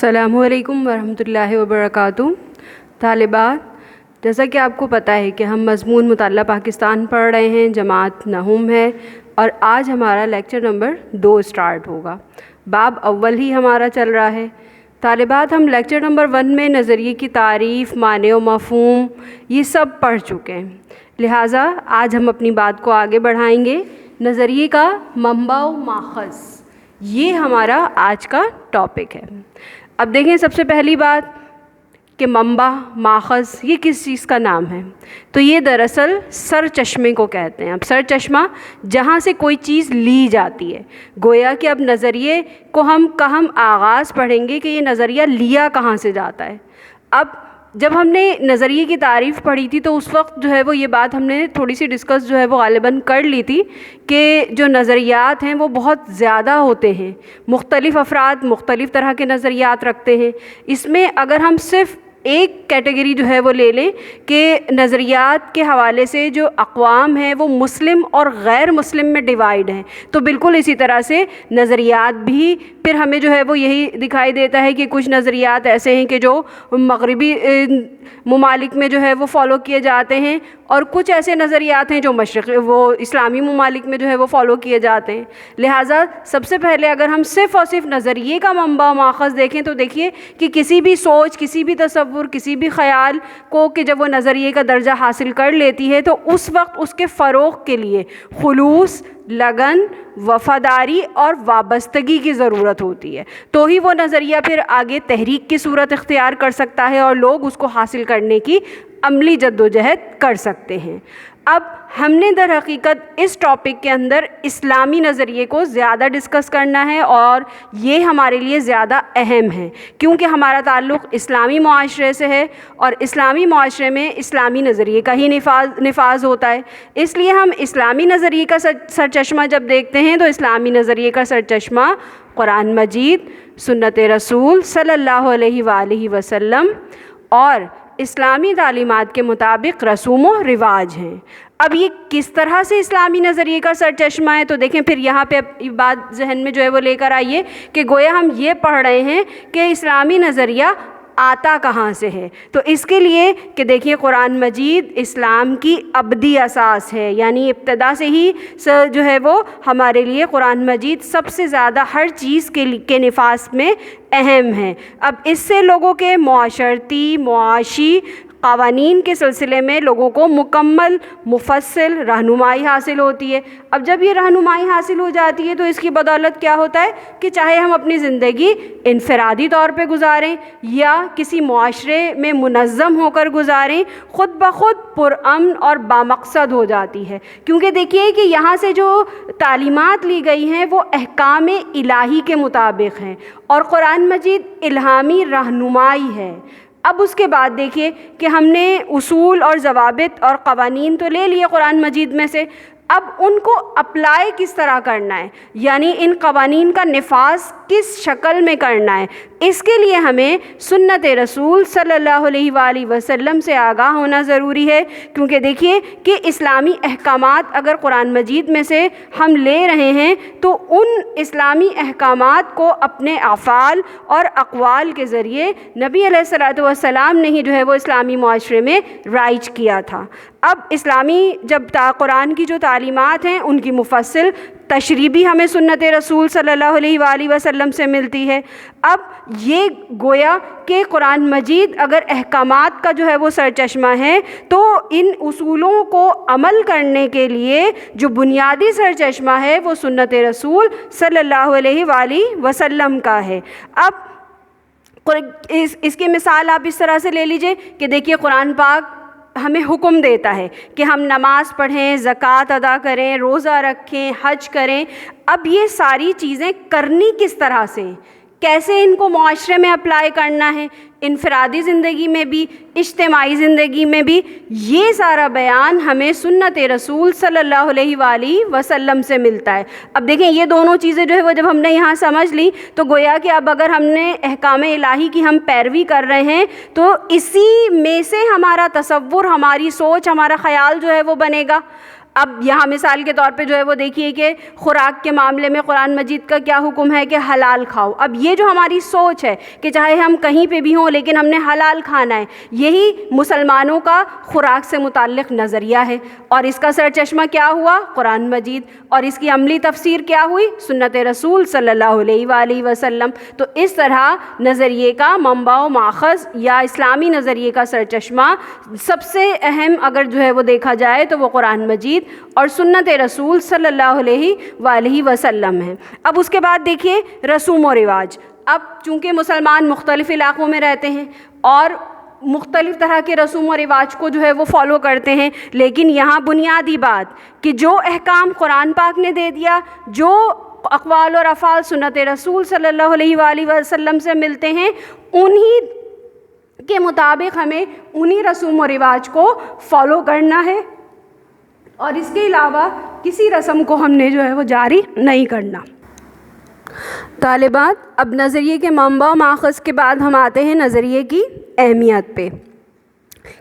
السلام علیکم ورحمۃ اللہ وبرکاتہ۔ طالبات، جیسا کہ آپ کو پتہ ہے کہ ہم مضمون مطالعہ پاکستان پڑھ رہے ہیں، جماعت نہوم ہے، اور آج ہمارا لیکچر نمبر 2 اسٹارٹ ہوگا۔ باب اول ہی ہمارا چل رہا ہے۔ طالبات، ہم لیکچر نمبر 1 میں نظریے کی تعریف، معنی و مفہوم یہ سب پڑھ چکے ہیں، لہٰذا آج ہم اپنی بات کو آگے بڑھائیں گے۔ نظریے کا منبع و ماخذ، یہ ہمارا آج کا ٹاپک ہے۔ اب دیکھیں، سب سے پہلی بات کہ منبع، ماخذ یہ کس چیز کا نام ہے؟ تو یہ دراصل سر چشمے کو کہتے ہیں۔ اب سر چشمہ جہاں سے کوئی چیز لی جاتی ہے، گویا کہ اب نظریے کو ہم آغاز پڑھیں گے کہ یہ نظریہ لیا کہاں سے جاتا ہے۔ اب جب ہم نے نظریے کی تعریف پڑھی تھی تو اس وقت وہ یہ بات ہم نے تھوڑی سی ڈسکس وہ غالباً کر لی تھی کہ جو نظریات ہیں وہ بہت زیادہ ہوتے ہیں، مختلف افراد مختلف طرح کے نظریات رکھتے ہیں۔ اس میں اگر ہم صرف ایک کیٹیگری وہ لے لیں کہ نظریات کے حوالے سے جو اقوام ہیں وہ مسلم اور غیر مسلم میں ڈیوائیڈ ہیں، تو بالکل اسی طرح سے نظریات بھی پھر ہمیں وہ یہی دکھائی دیتا ہے کہ کچھ نظریات ایسے ہیں کہ جو مغربی ممالک میں وہ فالو کیے جاتے ہیں، اور کچھ ایسے نظریات ہیں جو اسلامی ممالک میں وہ فالو کیے جاتے ہیں۔ لہٰذا سب سے پہلے اگر ہم صرف اور صرف نظریے کا منبع و ماخذ دیکھیں تو دیکھیے کہ کسی بھی سوچ، کسی بھی تصور، کسی بھی خیال کو کہ جب وہ نظریے کا درجہ حاصل کر لیتی ہے تو اس وقت اس کے فروغ کے لیے خلوص، لگن، وفاداری اور وابستگی کی ضرورت ہوتی ہے، تو ہی وہ نظریہ پھر آگے تحریک کی صورت اختیار کر سکتا ہے اور لوگ اس کو حاصل کرنے کی عملی جدوجہد کر سکتے ہیں۔ اب ہم نے در حقیقت اس ٹاپک کے اندر اسلامی نظریے کو زیادہ ڈسکس کرنا ہے، اور یہ ہمارے لیے زیادہ اہم ہے کیونکہ ہمارا تعلق اسلامی معاشرے سے ہے، اور اسلامی معاشرے میں اسلامی نظریے کا ہی نفاذ ہوتا ہے۔ اس لیے ہم اسلامی نظریے کا سرچشمہ جب دیکھتے ہیں تو اسلامی نظریے کا سرچشمہ قرآن مجید، سنت رسول صلی اللہ علیہ وآلہ وسلم اور اسلامی تعلیمات کے مطابق رسوم و رواج ہیں۔ اب یہ کس طرح سے اسلامی نظریے کا سرچشمہ ہے؟ تو دیکھیں، پھر یہاں پہ بات ذہن میں وہ لے کر آئیے کہ گویا ہم یہ پڑھ رہے ہیں کہ اسلامی نظریہ آتا کہاں سے ہے۔ تو اس کے لیے کہ دیکھیے، قرآن مجید اسلام کی ابدی اساس ہے، یعنی ابتدا سے ہی وہ ہمارے لیے قرآن مجید سب سے زیادہ ہر چیز کے نفاذ میں اہم ہے۔ اب اس سے لوگوں کے معاشرتی، معاشی قوانین کے سلسلے میں لوگوں کو مکمل مفصل رہنمائی حاصل ہوتی ہے۔ اب جب یہ رہنمائی حاصل ہو جاتی ہے تو اس کی بدولت کیا ہوتا ہے کہ چاہے ہم اپنی زندگی انفرادی طور پہ گزاریں یا کسی معاشرے میں منظم ہو کر گزاریں، خود بخود پرامن اور بامقصد ہو جاتی ہے، کیونکہ دیکھیے کہ یہاں سے جو تعلیمات لی گئی ہیں وہ احکام الہی کے مطابق ہیں، اور قرآن مجید الہامی رہنمائی ہے۔ اب اس کے بعد دیکھیے کہ ہم نے اصول اور ضوابط اور قوانین تو لے لیے قرآن مجید میں سے، اب ان کو اپلائی کس طرح کرنا ہے، یعنی ان قوانین کا نفاذ کس شکل میں کرنا ہے، اس کے لیے ہمیں سنت رسول صلی اللہ علیہ وآلہ وسلم سے آگاہ ہونا ضروری ہے، کیونکہ دیکھیے کہ اسلامی احکامات اگر قرآن مجید میں سے ہم لے رہے ہیں تو ان اسلامی احکامات کو اپنے افعال اور اقوال کے ذریعے نبی علیہ الصلوۃ والسلام نے ہی وہ اسلامی معاشرے میں رائج کیا تھا۔ اب اسلامی جب قرآن کی جو تعلیمات ہیں ان کی مفصل تشریح بھی ہمیں سنت رسول صلی اللہ علیہ وآلہ وسلم سے ملتی ہے۔ اب یہ گویا کہ قرآن مجید اگر احکامات کا وہ سرچشمہ ہے تو ان اصولوں کو عمل کرنے کے لیے جو بنیادی سرچشمہ ہے وہ سنت رسول صلی اللہ علیہ وآلہ وسلم کا ہے۔ اب اس کی مثال آپ اس طرح سے لے لیجئے کہ دیکھیے، قرآن پاک ہمیں حکم دیتا ہے کہ ہم نماز پڑھیں، زکوٰۃ ادا کریں، روزہ رکھیں، حج کریں۔ اب یہ ساری چیزیں کرنی کس طرح سے، کیسے ان کو معاشرے میں اپلائی کرنا ہے، انفرادی زندگی میں بھی، اجتماعی زندگی میں بھی، یہ سارا بیان ہمیں سنت رسول صلی اللہ علیہ وآلہ وسلم سے ملتا ہے۔ اب دیکھیں، یہ دونوں چیزیں وہ جب ہم نے یہاں سمجھ لی تو گویا کہ اب اگر ہم نے احکام الہی کی ہم پیروی کر رہے ہیں تو اسی میں سے ہمارا تصور، ہماری سوچ، ہمارا خیال وہ بنے گا۔ اب یہاں مثال کے طور پہ جو ہے وہ دیکھیے کہ خوراک کے معاملے میں قرآن مجید کا کیا حکم ہے کہ حلال کھاؤ. اب یہ جو ہماری سوچ ہے کہ چاہے ہم کہیں پہ بھی ہوں لیکن ہم نے حلال کھانا ہے, یہی مسلمانوں کا خوراک سے متعلق نظریہ ہے, اور اس کا سرچشمہ کیا ہوا؟ قرآن مجید, اور اس کی عملی تفسیر کیا ہوئی؟ سنت رسول صلی اللہ علیہ وآلہ وسلم. تو اس طرح نظریے کا منبع و ماخذ یا اسلامی نظریے کا سرچشمہ سب سے اہم اگر جو ہے وہ دیکھا جائے تو وہ قرآن مجید اور سنت رسول صلی اللہ علیہ وآلہ وسلم ہے. اب اس کے بعد دیکھیے رسوم و رواج. اب چونکہ مسلمان مختلف علاقوں میں رہتے ہیں اور مختلف طرح کے رسوم و رواج کو جو ہے وہ فالو کرتے ہیں, لیکن یہاں بنیادی بات کہ جو احکام قرآن پاک نے دے دیا, جو اقوال اور افعال سنت رسول صلی اللہ علیہ وآلہ وسلم سے ملتے ہیں, انہی کے مطابق ہمیں انہی رسوم و رواج کو فالو کرنا ہے, اور اس کے علاوہ کسی رسم کو ہم نے جو ہے وہ جاری نہیں کرنا. طالبات, اب نظریے کے منبع و ماخذ کے بعد ہم آتے ہیں نظریے کی اہمیت پہ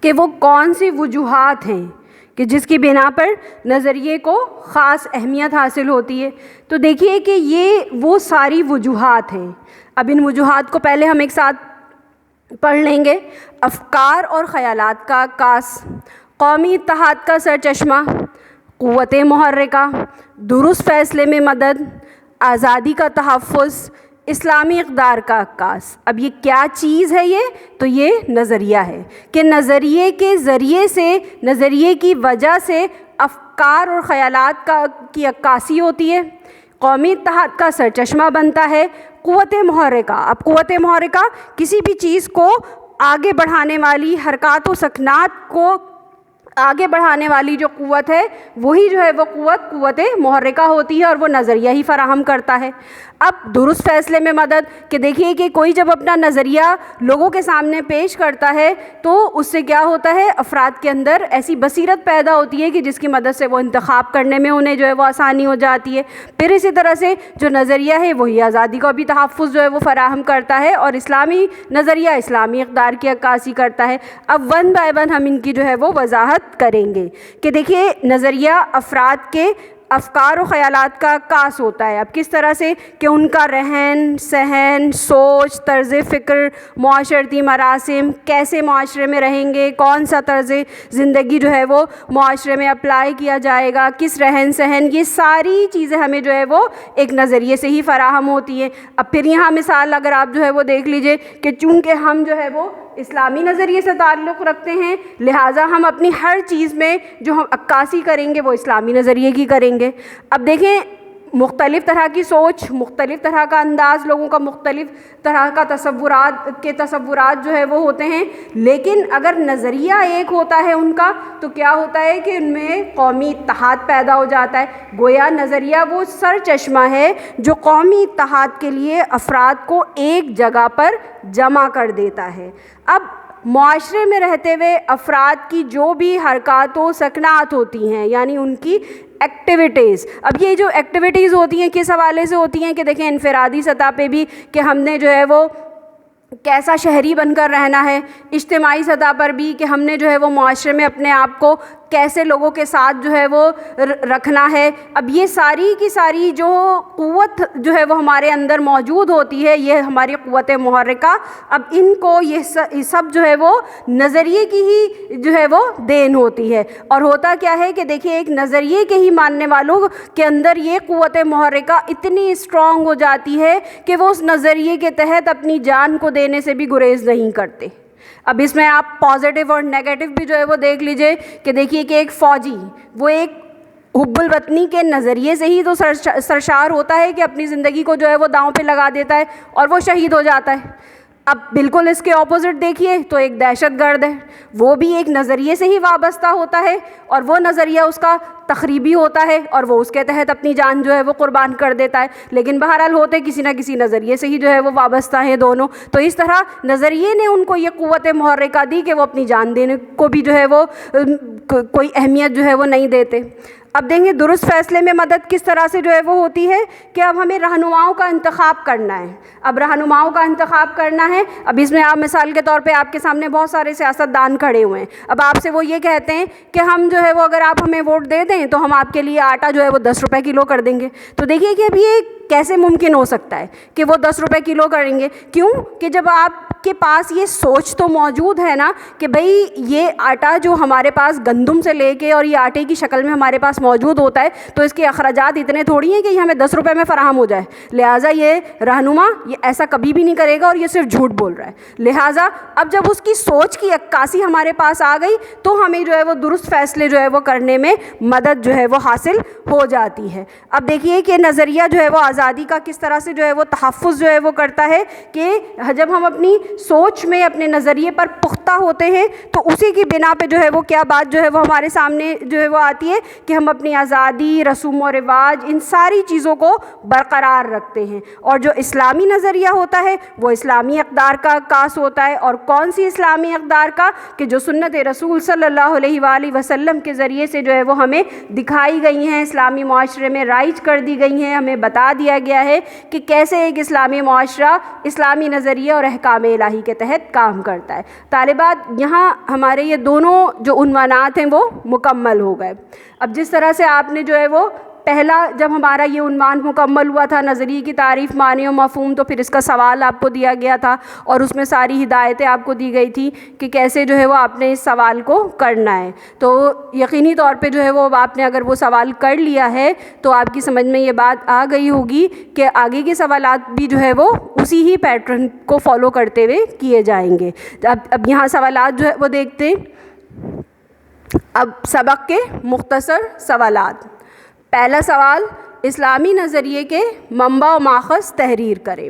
کہ وہ کون سی وجوہات ہیں کہ جس کی بنا پر نظریے کو خاص اہمیت حاصل ہوتی ہے. تو دیکھیے کہ یہ وہ ساری وجوہات ہیں. اب ان وجوہات کو پہلے ہم ایک ساتھ پڑھ لیں گے. افکار اور خیالات کا عکاس, قومی اتحاد کا سرچشمہ, قوت محرکہ, درست فیصلے میں مدد, آزادی کا تحفظ, اسلامی اقدار کا عکاس. اب یہ کیا چیز ہے؟ یہ تو یہ نظریہ ہے کہ نظریے کے ذریعے سے, نظریے کی وجہ سے افکار اور خیالات کی عکاسی ہوتی ہے, قومی اتحاد کا سرچشمہ بنتا ہے. قوت محرکہ, اب قوت محرکہ کسی بھی چیز کو آگے بڑھانے والی, حرکات و سکنات کو آگے بڑھانے والی جو قوت ہے وہی جو ہے وہ قوت محرکہ ہوتی ہے, اور وہ نظریہ ہی فراہم کرتا ہے. اب درست فیصلے میں مدد کہ دیکھیے کہ کوئی جب اپنا نظریہ لوگوں کے سامنے پیش کرتا ہے تو اس سے کیا ہوتا ہے, افراد کے اندر ایسی بصیرت پیدا ہوتی ہے کہ جس کی مدد سے وہ انتخاب کرنے میں انہیں جو ہے وہ آسانی ہو جاتی ہے. پھر اسی طرح سے جو نظریہ ہے وہی آزادی کا بھی تحفظ جو ہے وہ فراہم کرتا ہے, اور اسلامی نظریہ اسلامی اقدار کی عکاسی کرتا ہے. اب ون بائی ون ہم ان کی جو ہے وہ وضاحت کریں گے کہ دیکھیے نظریہ افراد کے افکار و خیالات کا عکاس ہوتا ہے. اب کس طرح سے کہ ان کا رہن سہن, سوچ, طرز فکر, معاشرتی مراسم, کیسے معاشرے میں رہیں گے, کون سا طرز زندگی جو ہے وہ معاشرے میں اپلائی کیا جائے گا, کس رہن سہن, یہ ساری چیزیں ہمیں جو ہے وہ ایک نظریے سے ہی فراہم ہوتی ہیں. اب پھر یہاں مثال اگر آپ جو ہے وہ دیکھ لیجئے کہ چونکہ ہم جو ہے وہ اسلامی نظریے سے تعلق رکھتے ہیں, لہٰذا ہم اپنی ہر چیز میں جو ہم عکاسی کریں گے وہ اسلامی نظریے کی کریں گے. اب دیکھیں مختلف طرح کی سوچ, مختلف طرح کا انداز, لوگوں کا مختلف طرح کا تصورات جو ہے وہ ہوتے ہیں, لیکن اگر نظریہ ایک ہوتا ہے ان کا تو کیا ہوتا ہے کہ ان میں قومی اتحاد پیدا ہو جاتا ہے. گویا نظریہ وہ سر چشمہ ہے جو قومی اتحاد کے لیے افراد کو ایک جگہ پر جمع کر دیتا ہے. اب معاشرے میں رہتے ہوئے افراد کی جو بھی حرکات و سکنات ہوتی ہیں, یعنی ان کی ایکٹیویٹیز, اب یہ جو ایکٹیویٹیز ہوتی ہیں کس حوالے سے ہوتی ہیں کہ دیکھیں انفرادی سطح پہ بھی کہ ہم نے جو ہے وہ کیسا شہری بن کر رہنا ہے, اجتماعی سطح پر بھی کہ ہم نے جو ہے وہ معاشرے میں اپنے آپ کو کیسے لوگوں کے ساتھ جو ہے وہ رکھنا ہے. اب یہ ساری کی ساری جو قوت جو ہے وہ ہمارے اندر موجود ہوتی ہے, یہ ہماری قوت محرکہ, اب ان کو یہ سب جو ہے وہ نظریے کی ہی جو ہے وہ دین ہوتی ہے. اور ہوتا کیا ہے کہ دیکھیے ایک نظریے کے ہی ماننے والوں کے اندر یہ قوت محرکہ اتنی اسٹرانگ ہو جاتی ہے کہ وہ اس نظریے کے تحت اپنی جان کو دینے سے بھی گریز نہیں کرتے. اب اس میں آپ پازیٹیو اور نیگیٹو بھی جو ہے وہ دیکھ لیجئے کہ دیکھیے کہ ایک فوجی وہ ایک حب الوطنی کے نظریے سے ہی تو سرشار ہوتا ہے کہ اپنی زندگی کو جو ہے وہ داؤں پہ لگا دیتا ہے اور وہ شہید ہو جاتا ہے. اب بالکل اس کے اپوزٹ دیکھیے تو ایک دہشت گرد ہے, وہ بھی ایک نظریے سے ہی وابستہ ہوتا ہے اور وہ نظریہ اس کا تخریبی ہوتا ہے اور وہ اس کے تحت اپنی جان جو ہے وہ قربان کر دیتا ہے. لیکن بہرحال ہوتے کسی نہ کسی نظریے سے ہی جو ہے وہ وابستہ ہیں دونوں. تو اس طرح نظریے نے ان کو یہ قوت محرکہ دی کہ وہ اپنی جان دینے کو بھی جو ہے وہ کوئی اہمیت جو ہے وہ نہیں دیتے. اب دیکھیں درست فیصلے میں مدد کس طرح سے جو ہے وہ ہوتی ہے کہ اب ہمیں رہنماؤں کا انتخاب کرنا ہے. اب رہنماؤں کا انتخاب کرنا ہے. اب اس میں آپ مثال کے طور پہ آپ کے سامنے بہت سارے سیاستدان کھڑے ہوئے ہیں. اب آپ سے وہ یہ کہتے ہیں کہ ہم جو ہے وہ اگر آپ ہمیں ووٹ دے دیں تو ہم آپ کے لیے آٹا جو ہے وہ 10 روپے کلو کر دیں گے. تو دیکھیے کہ اب یہ کیسے ممکن ہو سکتا ہے کہ وہ 10 روپے کلو کریں گے. کیوں کہ جب آپ کے پاس یہ سوچ تو موجود ہے نا کہ بھئی یہ آٹا جو ہمارے پاس گندم سے لے کے اور یہ آٹے کی شکل میں ہمارے پاس موجود ہوتا ہے تو اس کے اخراجات اتنے تھوڑی ہیں کہ یہ ہمیں 10 روپے میں فراہم ہو جائے. لہٰذا یہ رہنما یہ ایسا کبھی بھی نہیں کرے گا اور یہ صرف جھوٹ بول رہا ہے. لہٰذا اب جب اس کی سوچ کی عکاسی ہمارے پاس آ گئی تو ہمیں جو ہے وہ درست فیصلے جو ہے وہ کرنے میں مدد جو ہے وہ حاصل ہو جاتی ہے. اب دیکھیے کہ نظریہ جو ہے وہ آزادی کا کس طرح سے جو ہے وہ تحفظ جو ہے وہ کرتا ہے کہ جب ہم اپنی سوچ میں اپنے نظریے پر پختہ ہوتے ہیں تو اسی کی بنا پہ جو ہے وہ کیا بات جو ہے وہ ہمارے سامنے جو ہے وہ آتی ہے کہ ہم اپنی آزادی، رسوم و رواج، ان ساری چیزوں کو برقرار رکھتے ہیں. اور جو اسلامی نظریہ ہوتا ہے وہ اسلامی اقدار کا عکاس ہوتا ہے. اور کون سی اسلامی اقدار کا کہ جو سنت رسول صلی اللہ علیہ وآلہ وسلم کے ذریعے سے جو ہے وہ ہمیں دکھائی گئی ہیں، اسلامی معاشرے میں رائج کر دی گئی ہیں. ہمیں بتا دیا گیا ہے کہ کیسے ایک اسلامی معاشرہ اسلامی نظریے اور احکام الہی کے تحت کام کرتا ہے. طالبات یہاں ہمارے یہ دونوں جو عنوانات ہیں وہ مکمل ہو گئے. اب جس طرح سے آپ نے جو ہے وہ پہلا جب ہمارا یہ عنوان مکمل ہوا تھا نظریے کی تعریف، معنی و مفہوم، تو پھر اس کا سوال آپ کو دیا گیا تھا اور اس میں ساری ہدایتیں آپ کو دی گئی تھی کہ کیسے جو ہے وہ آپ نے اس سوال کو کرنا ہے. تو یقینی طور پہ جو ہے وہ آپ نے اگر وہ سوال کر لیا ہے تو آپ کی سمجھ میں یہ بات آ گئی ہوگی کہ آگے کے سوالات بھی جو ہے وہ اسی ہی پیٹرن کو فالو کرتے ہوئے کیے جائیں گے. اب یہاں سوالات جو ہے وہ دیکھتے ہیں. اب سبق کے مختصر سوالات. پہلا سوال، اسلامی نظریے کے منبع و ماخذ تحریر کریں.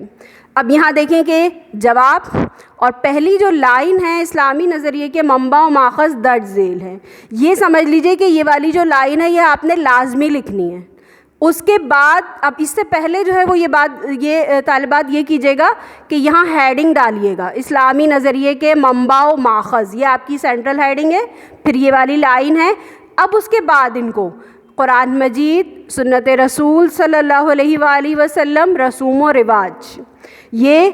اب یہاں دیکھیں کہ جواب اور پہلی جو لائن ہے اسلامی نظریے کے منبع و ماخذ درج ذیل ہے. یہ سمجھ لیجئے کہ یہ والی جو لائن ہے یہ آپ نے لازمی لکھنی ہے. اس کے بعد اب اس سے پہلے جو ہے وہ یہ طالبات یہ کیجیے گا کہ یہاں ہیڈنگ ڈالیے گا اسلامی نظریے کے منبع و ماخذ، یہ آپ کی سینٹرل ہیڈنگ ہے. پھر یہ والی لائن ہے. اب اس کے بعد ان کو قرآن مجید، سنت رسول صلی اللہ علیہ وآلہ وسلم، رسوم و رواج، یہ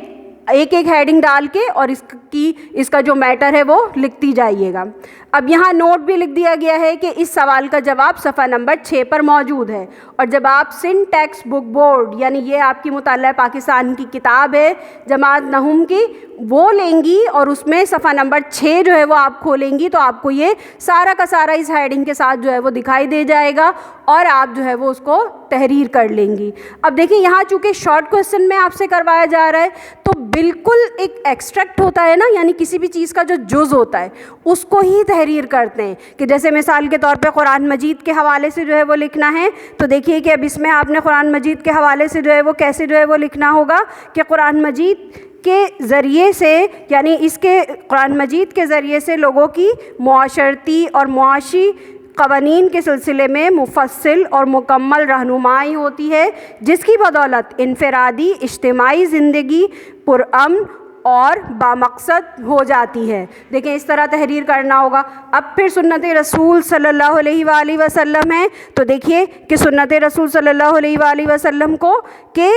ایک ایک ہیڈنگ ڈال کے اور اس کا جو میٹر ہے وہ لکھتی جائیے گا. اب یہاں نوٹ بھی لکھ دیا گیا ہے کہ اس سوال کا جواب صفحہ نمبر 6 پر موجود ہے. اور جب آپ سندھ ٹیکسٹ بک بورڈ یعنی یہ آپ کی مطالعہ پاکستان کی کتاب ہے جماعت نہوم کی، وہ لیں گی اور اس میں صفحہ نمبر 6 جو ہے وہ آپ کھولیں گی تو آپ کو یہ سارا کا سارا اس ہیڈنگ کے ساتھ جو ہے وہ دکھائی دے جائے گا اور آپ جو ہے وہ اس کو تحریر کر لیں گی. اب دیکھیں یہاں چونکہ شارٹ کویسچن میں آپ سے کروایا جا رہا ہے تو بالکل ایک ایکسٹریکٹ ہوتا ہے نا، یعنی کسی بھی چیز کا جو جز ہوتا ہے اس کو ہی تحریر کرتے ہیں. کہ جیسے مثال کے طور پہ قرآن مجید کے حوالے سے جو ہے وہ لکھنا ہے تو دیکھیے کہ اب اس میں آپ نے قرآن مجید کے حوالے سے جو ہے وہ کیسے جو ہے وہ لکھنا ہوگا کہ قرآن مجید کے ذریعے سے یعنی اس کے قرآن مجید کے ذریعے سے لوگوں کی معاشرتی اور معاشی قوانین کے سلسلے میں مفصل اور مکمل رہنمائی ہوتی ہے، جس کی بدولت انفرادی اجتماعی زندگی پرامن اور بامقصد ہو جاتی ہے. دیکھیں اس طرح تحریر کرنا ہوگا. اب پھر سنت رسول صلی اللہ علیہ وآلہ وسلم ہے تو دیکھیے کہ سنت رسول صلی اللہ علیہ وآلہ وسلم کو کہ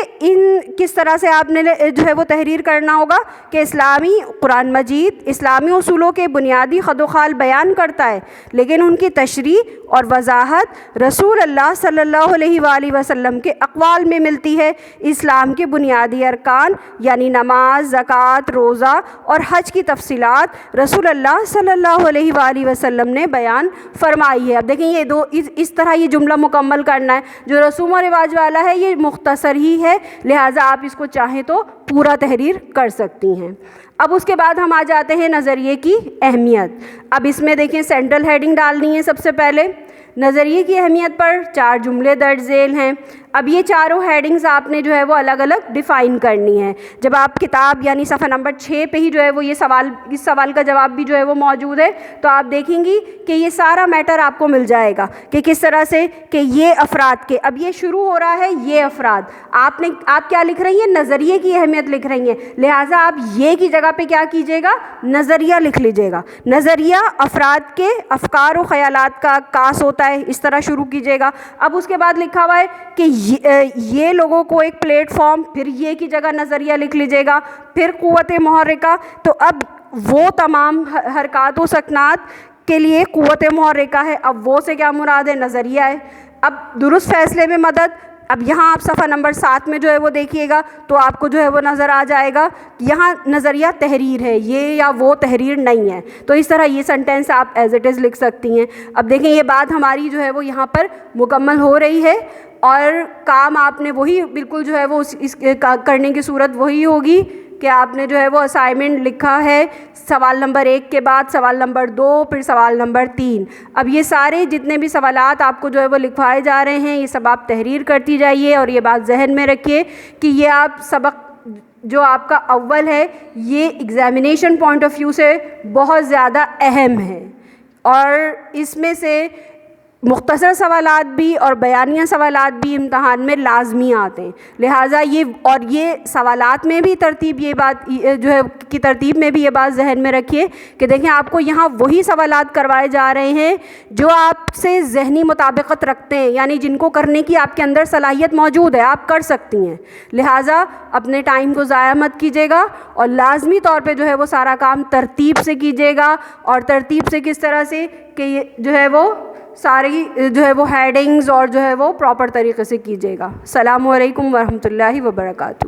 کس طرح سے آپ نے جو ہے وہ تحریر کرنا ہوگا کہ اسلامی قرآن مجید اسلامی اصولوں کے بنیادی خد و خال بیان کرتا ہے، لیکن ان کی تشریح اور وضاحت رسول اللہ صلی اللہ علیہ وآلہ وسلم کے اقوال میں ملتی ہے. اسلام کے بنیادی ارکان یعنی نماز، زکوٰۃ، روزہ اور حج کی تفصیلات رسول اللہ صلی اللہ علیہ وآلہ وسلم نے بیان فرمائی ہے. اب دیکھیں یہ اس طرح یہ جملہ مکمل کرنا ہے. جو رسوم و رواج والا ہے یہ مختصر ہی ہے، لہٰذا آپ اس کو چاہیں تو پورا تحریر کر سکتی ہیں. اب اس کے بعد ہم آ جاتے ہیں نظریے کی اہمیت. اب اس میں دیکھیں سینٹرل ہیڈنگ ڈالنی ہے. سب سے پہلے نظریے کی اہمیت پر 4 جملے درج ذیل ہیں. اب یہ چاروں ہیڈنگز آپ نے جو ہے وہ الگ الگ ڈیفائن کرنی ہے. جب آپ کتاب یعنی صفحہ نمبر 6 پہ ہی جو ہے وہ یہ اس سوال کا جواب بھی جو ہے وہ موجود ہے تو آپ دیکھیں گی کہ یہ سارا میٹر آپ کو مل جائے گا کہ کس طرح سے کہ یہ افراد کے اب یہ شروع ہو رہا ہے یہ افراد آپ کیا لکھ رہی ہیں؟ نظریے کی اہمیت اہمیت لکھ رہی ہیں، لہٰذا آپ یہ کی جگہ پہ کیا کیجیے گا، نظریہ لکھ لیجیے گا. نظریہ افراد کے افکار و خیالات کا عکاس ہوتا ہے، اس طرح شروع کیجیے گا. اب اس کے بعد لکھا ہوا ہے کہ یہ لوگوں کو ایک پلیٹ فارم، پھر یہ کی جگہ نظریہ لکھ لیجیے گا، پھر قوت محرکہ. تو اب وہ تمام حرکات و سکنات کے لیے قوت محرکہ ہے. اب وہ سے کیا مراد ہے، نظریہ ہے. اب درست فیصلے میں مدد، اب یہاں آپ صفحہ نمبر 7 میں جو ہے وہ دیکھیے گا تو آپ کو جو ہے وہ نظر آ جائے گا، یہاں نظریہ تحریر ہے، یہ یا وہ تحریر نہیں ہے. تو اس طرح یہ سنٹینس آپ ایز اٹ از لکھ سکتی ہیں. اب دیکھیں یہ بات ہماری جو ہے وہ یہاں پر مکمل ہو رہی ہے، اور کام آپ نے وہی بالکل جو ہے وہ اس کرنے کی صورت وہی ہوگی کہ آپ نے جو ہے وہ اسائنمنٹ لکھا ہے سوال نمبر 1 کے بعد سوال نمبر 2، پھر سوال نمبر 3. اب یہ سارے جتنے بھی سوالات آپ کو جو ہے وہ لکھوائے جا رہے ہیں، یہ سب آپ تحریر کرتی جائیے. اور یہ بات ذہن میں رکھیے کہ یہ آپ سبق جو آپ کا اول ہے، یہ ایگزامینیشن پوائنٹ آف ویو سے بہت زیادہ اہم ہے، اور اس میں سے مختصر سوالات بھی اور بیانیہ سوالات بھی امتحان میں لازمی آتے ہیں. لہٰذا یہ سوالات میں بھی ترتیب، یہ بات جو ہے کی ترتیب میں بھی یہ بات ذہن میں رکھیے کہ دیکھیں آپ کو یہاں وہی سوالات کروائے جا رہے ہیں جو آپ سے ذہنی مطابقت رکھتے ہیں، یعنی جن کو کرنے کی آپ کے اندر صلاحیت موجود ہے، آپ کر سکتی ہیں. لہٰذا اپنے ٹائم کو ضائع مت کیجیے گا، اور لازمی طور پہ جو ہے وہ سارا کام ترتیب سے کیجیے گا. اور ترتیب سے کس طرح سے کہ یہ جو ہے وہ ساری جو ہے وہ ہیڈنگز اور جو ہے وہ پراپر طریقے سے کیجیے گا. السلام علیکم ورحمۃ اللہ وبرکاتہ.